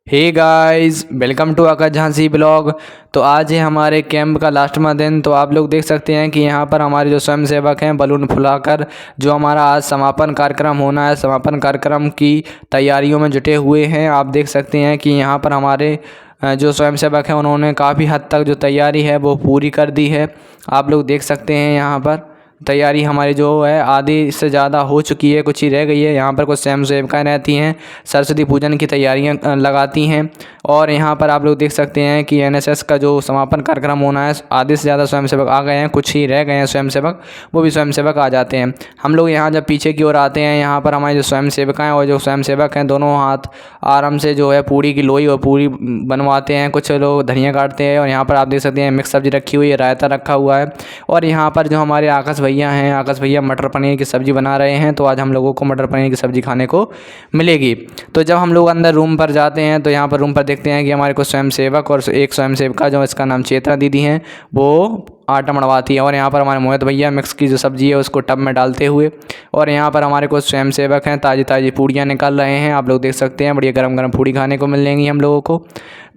Hey guys, welcome to Akash Jhansi blog. तो आज है हमारे कैंप का लास्टवा दिन। तो आप लोग देख सकते हैं कि यहाँ पर हमारे जो स्वयंसेवक हैं बलून फुलाकर जो हमारा आज समापन कार्यक्रम होना है, समापन कार्यक्रम की तैयारियों में जुटे हुए हैं। आप देख सकते हैं कि यहाँ पर हमारे जो स्वयंसेवक हैं उन्होंने काफ़ी हद तक जो तैयारी है वो पूरी कर दी है। आप लोग देख सकते हैं यहाँ पर तैयारी हमारी जो है आधी से ज़्यादा हो चुकी है, कुछ ही रह गई है। यहाँ पर कुछ स्वयंसेविकाएँ रहती हैं, सरस्वती पूजन की तैयारियाँ लगाती हैं। और यहाँ पर आप लोग देख सकते हैं कि एनएसएस का जो समापन कार्यक्रम होना है, आधे से ज़्यादा स्वयंसेवक आ गए हैं, कुछ ही रह गए हैं स्वयंसेवक, वो भी स्वयंसेवक आ जाते हैं। हम लोग यहाँ जब पीछे की ओर आते हैं, यहाँ पर हमारी जो स्वयंसेविकाएँ और जो स्वयंसेवक हैं दोनों हाथ आराम से जो है पूड़ी की लोई और पूड़ी बनवाते हैं। कुछ लोग धनिया काटते हैं और यहाँ पर आप देख सकते हैं मिक्स सब्जी रखी हुई है, रायता रखा हुआ है। और यहाँ पर जो हमारे आकाश भैया हैं, आकाश भैया मटर पनीर की सब्ज़ी बना रहे हैं। तो आज हम लोगों को मटर पनीर की सब्ज़ी खाने को मिलेगी। तो जब हम लोग अंदर रूम पर जाते हैं तो यहाँ पर रूम पर देखते हैं कि हमारे कुछ स्वयंसेवक और एक स्वयंसेविका जो इसका नाम चेतना दीदी हैं वो आटा मड़वाती है। और यहाँ पर हमारे मोहित भैया मिक्स की जो सब्ज़ी है उसको टब में डालते हुए, और यहाँ पर हमारे कुछ स्वयंसेवक हैं ताज़ी ताज़ी पूड़ियाँ निकाल रहे हैं। आप लोग देख सकते हैं बढ़िया गरम गरम पूड़ी खाने को मिल जाएंगी हम लोगों को।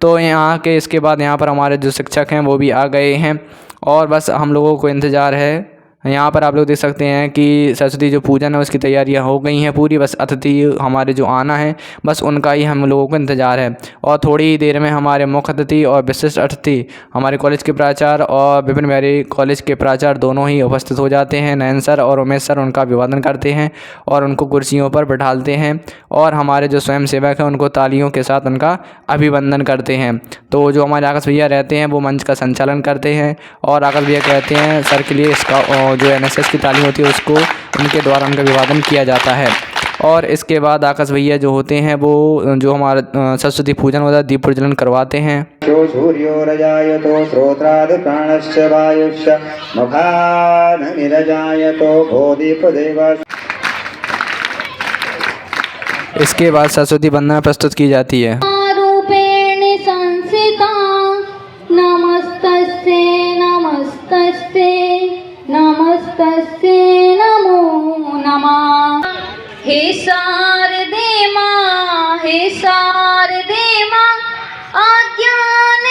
तो यहाँ के इसके बाद यहाँ पर हमारे जो शिक्षक हैं वो भी आ गए हैं और बस हम लोगों को इंतज़ार है। यहाँ पर आप लोग देख सकते हैं कि सरस्वती जो पूजन है उसकी तैयारियाँ हो गई हैं पूरी, बस अतिथि हमारे जो आना है बस उनका ही हम लोगों को इंतज़ार है। और थोड़ी ही देर में हमारे मुख्य अतिथि और विशिष्ट अतिथि हमारे कॉलेज के प्राचार्य और विपिन बिहारी कॉलेज के प्राचार्य दोनों ही उपस्थित हो जाते हैं। नयन सर और उमेश सर उनका अभिवादन करते हैं और उनको कुर्सियों पर बैठालते हैं और हमारे जो स्वयंसेवक हैं उनको तालियों के साथ उनका अभिवंदन करते हैं। तो जो हमारे आकाश भैया रहते हैं वो मंच का संचालन करते हैं और आकाश भैया कहते हैं सर के लिए इसका जो एनएसएस की तालीम होती है उसको उनके द्वारा उनका अभिवादन किया जाता है। और इसके बाद आकाश भैया जो होते हैं वो जो हमारा सरस्वती पूजन होता है दीप प्रज्वलन करवाते हैं। सूर्यो रजायतो श्रोत्राद प्राणश्च वायुश्च मुखाद निरजायतो भोदीपदेवा। इसके बाद सरस्वती वंदना प्रस्तुत की जाती है। नमस्तस्ते नमो नमः। हे शारदे मां, हे शारदे मां, अज्ञान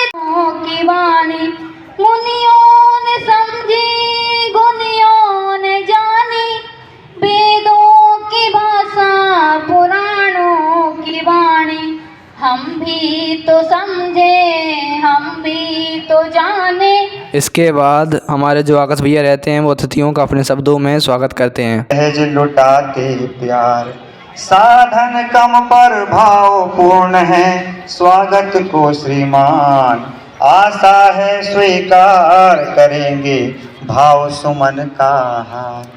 की वाणी मुनियों ने समझी, गुनियों ने जानी, वेदों की भाषा पुराणों की वाणी। हम भी तो समझे, हम भी तो जाने। इसके बाद हमारे जो आकाश भैया रहते हैं वो अतिथियों का अपने शब्दों में स्वागत करते हैं। सहज लुटाते प्यार साधन कम पर भाव पूर्ण है, स्वागत को श्रीमान आशा है स्वीकार करेंगे भाव सुमन का हार।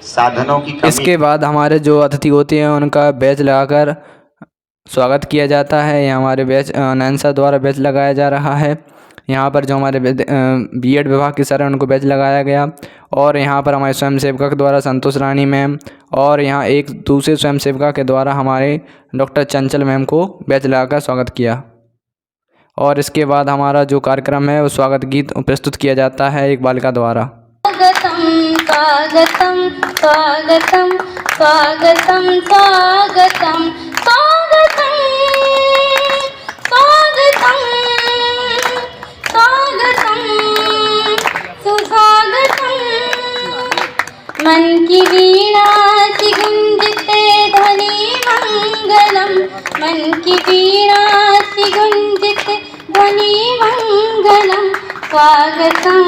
साधनों की कमी। इसके बाद हमारे जो अतिथि होते हैं उनका बैच लगाकर स्वागत किया जाता है। ये हमारे बैच नयन सर द्वारा बैच लगाया जा रहा है। यहाँ पर जो हमारे बीएड विभाग के सर हैं उनको बैच लगाया गया और यहाँ पर हमारे स्वयंसेविका के द्वारा संतोष रानी मैम और यहाँ एक दूसरे स्वयंसेविका के द्वारा हमारे डॉक्टर चंचल मैम को बैच लगाकर स्वागत किया। और इसके बाद हमारा जो कार्यक्रम है वो स्वागत गीत प्रस्तुत किया जाता है एक बालिका द्वारा। स्वागतम स्वागतम स्वागतम स्वागतम स्वागतम स्वागतम स्वागतम सुस्वागतम। मन की वीणा से गुंजते ध्वनि मंगलम, मन की वीणा से गुंजते ध्वनि मंगलम। स्वागतम।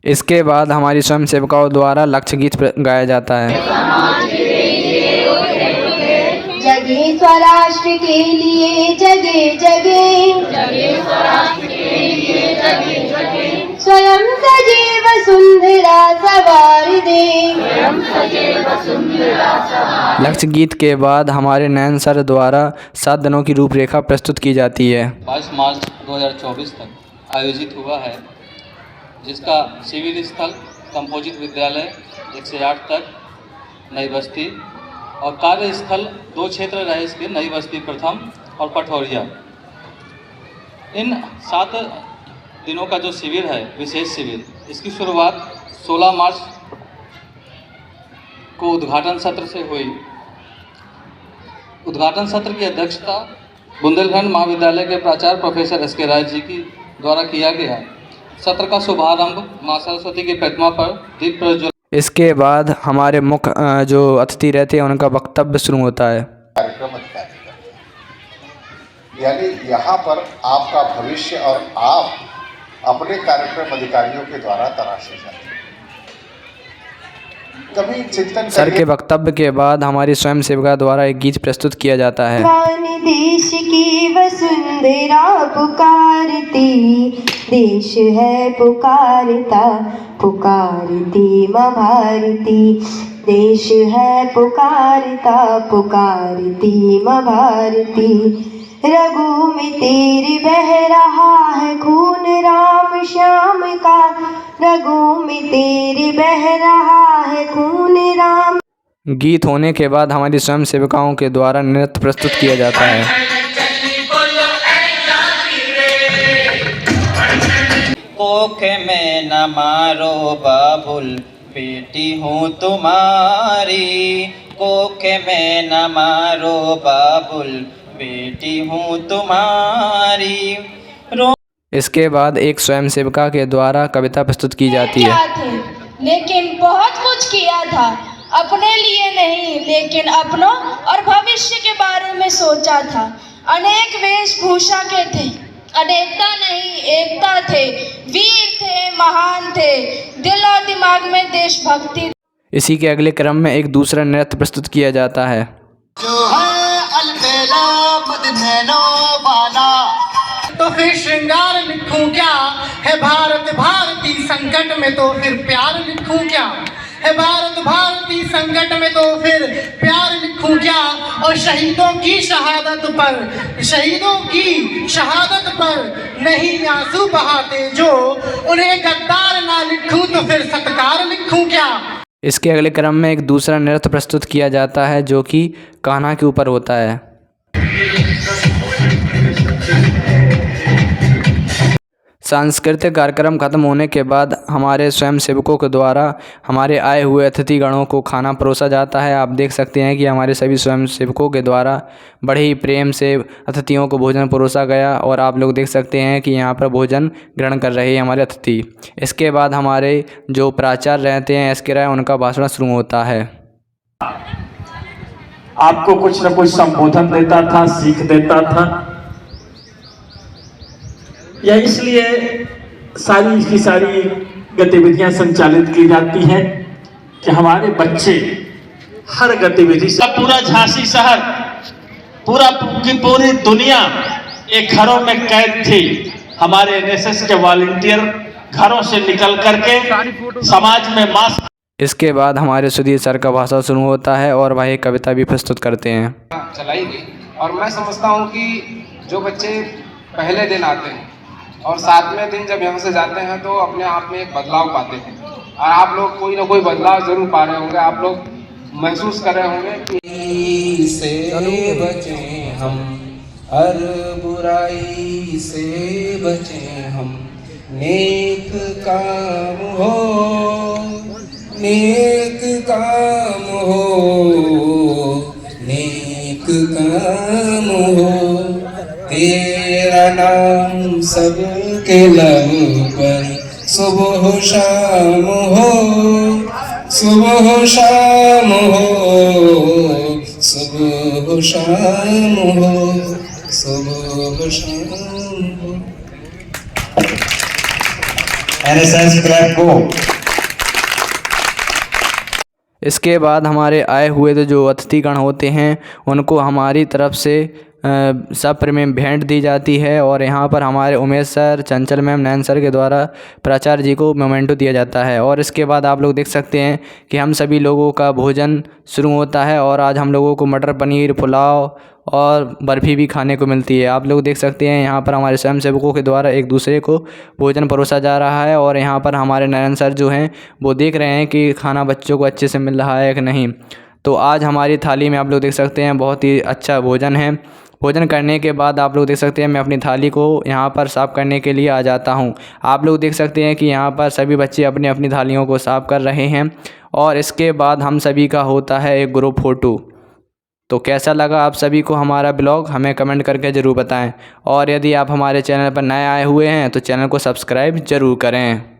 इसके बाद हमारी स्वयंसेविकाओं द्वारा लक्ष्य गीत गाया जाता है। जगे स्वराष्ट्र के लिए जगे जगे, स्वयं सजीव सुंदरा सवार दे। लक्ष्य गीत के बाद हमारे नयन सर द्वारा 7 दिनों की रूपरेखा प्रस्तुत की जाती है। 22 मार्च 2024 तक आयोजित हुआ है, जिसका शिविर स्थल कंपोजिट विद्यालय 1 से 8 तक नई बस्ती और कार्यस्थल 2 क्षेत्र रहे इसके, नई बस्ती प्रथम और पठौरिया। इन 7 दिनों का जो शिविर है विशेष शिविर, इसकी शुरुआत 16 मार्च को उद्घाटन सत्र से हुई। उद्घाटन सत्र की अध्यक्षता बुंदेलखंड महाविद्यालय के प्राचार्य प्रोफेसर एस.के. राय जी की द्वारा किया गया। सत्र का शुभारंभ माँ सरस्वती की प्रतिमा पर दीप प्रज्वलन। इसके बाद हमारे मुख्य जो अतिथि रहते हैं उनका वक्तव्य शुरू होता है। कार्यक्रम अधिकारी यानी यहाँ पर आपका भविष्य और आप अपने कार्यक्रम अधिकारियों के द्वारा तराशे जाते हैं। कभी चिंतन सर के वक्तव्य के बाद हमारी स्वयं सेविका द्वारा एक गीत प्रस्तुत किया जाता है। देश की वसुंधरा पुकारती, देश है पुकारता, पुकारती माँ भारती। देश है पुकारता, पुकारती माँ भारती। रगों में तेरे बह रहा है खून राम श्याम का, रगों में तेरे बह रहा है खून राम। गीत होने के बाद हमारी स्वयं सेविकाओं के द्वारा नृत्य प्रस्तुत किया जाता है। कोख में न मारो बाबुल, बेटी हूँ तुम्हारी। कोख में न मारो बाबुल, बेटी हूँ तुम्हारी। इसके बाद एक स्वयं सेविका के द्वारा कविता प्रस्तुत की जाती है। लेकिन बहुत कुछ किया था, अपने लिए नहीं लेकिन अपनों और भविष्य के बारे में सोचा था। अनेक वेशभूषा के थे, अनेकता नहीं एकता थे, वीर थे, महान थे, दिल और दिमाग में देशभक्ति। इसी के अगले क्रम में एक दूसरा नृत्य प्रस्तुत किया जाता है। जो है अलबेला मदनैनो वाला, तो फिर श्रृंगार लिखूं क्या है भारत भारती संकट में, तो फिर प्यार लिखूं क्या है भारत भारती संकट में, तो फिर प्यार लिखूं क्या। और शहीदों की शहादत पर, शहीदों की शहादत पर नहीं आंसू बहाते जो, उन्हें गद्दार ना लिखूं तो फिर सत्कार लिखूं क्या। इसके अगले क्रम में एक दूसरा नृत्य प्रस्तुत किया जाता है जो कि कान्हा के ऊपर होता है। सांस्कृतिक कार्यक्रम खत्म होने के बाद हमारे स्वयं सेवकों के द्वारा हमारे आए हुए अतिथिगणों को खाना परोसा जाता है। आप देख सकते हैं कि हमारे सभी स्वयं सेवकों के द्वारा बड़े ही प्रेम से अतिथियों को भोजन परोसा गया और आप लोग देख सकते हैं कि यहाँ पर भोजन ग्रहण कर रहे हैं हमारे अतिथि। इसके बाद हमारे जो प्राचार्य रहते हैं एस.के. राय, उनका भाषण शुरू होता है। आपको कुछ न कुछ संबोधन देता था, सीख देता था। यह इसलिए सारी की सारी गतिविधियां संचालित की जाती हैं कि हमारे बच्चे हर गतिविधि से, पूरा झांसी शहर, पूरा की पूरी दुनिया एक घरों में कैद थी। हमारे एनएसएस के वॉलंटियर घरों से निकल करके समाज में मास्क। इसके बाद हमारे सुधीर सर का भाषण शुरू होता है और वह एक कविता भी प्रस्तुत करते हैं। चलाई गई और मैं समझता हूँ कि जो बच्चे पहले दिन आते हैं और 7वें दिन जब यहाँ से जाते हैं तो अपने आप में एक बदलाव पाते हैं और आप लोग कोई ना कोई बदलाव जरूर पा रहे होंगे। आप लोग महसूस कर रहे होंगे कि से बचें हम, हर बुराई से बचें हम, नेक काम हो, नेक काम हो, नेक काम हो। तेरा नाम सबके लब पर सुबह शाम हो, सुबह शाम हो, सुबह शाम हो, सुबह शाम हो। एनएसएस क्लैप को। इसके बाद हमारे आए हुए जो अतिथिगण होते हैं उनको हमारी तरफ से सप्रेम भेंट दी जाती है और यहाँ पर हमारे उमेश सर, चंचल मैम, नैन सर के द्वारा प्राचार्य जी को मोमेंटो दिया जाता है। और इसके बाद आप लोग देख सकते हैं कि हम सभी लोगों का भोजन शुरू होता है और आज हम लोगों को मटर पनीर, पुलाव और बर्फ़ी भी खाने को मिलती है। आप लोग देख सकते हैं यहाँ पर हमारे स्वयं सेवकों के द्वारा एक दूसरे को भोजन परोसा जा रहा है और यहाँ पर हमारे नयन सर जो हैं वो देख रहे हैं कि खाना बच्चों को अच्छे से मिल रहा है कि नहीं। तो आज हमारी थाली में आप लोग देख सकते हैं बहुत ही अच्छा भोजन है। भोजन करने के बाद आप लोग देख सकते हैं मैं अपनी थाली को यहाँ पर साफ़ करने के लिए आ जाता हूँ। आप लोग देख सकते हैं कि यहाँ पर सभी बच्चे अपनी अपनी थालियों को साफ़ कर रहे हैं और इसके बाद हम सभी का होता है एक ग्रुप फ़ोटो। तो कैसा लगा आप सभी को हमारा ब्लॉग हमें कमेंट करके ज़रूर बताएं। और यदि आप हमारे चैनल पर नए आए हुए हैं तो चैनल को सब्सक्राइब ज़रूर करें।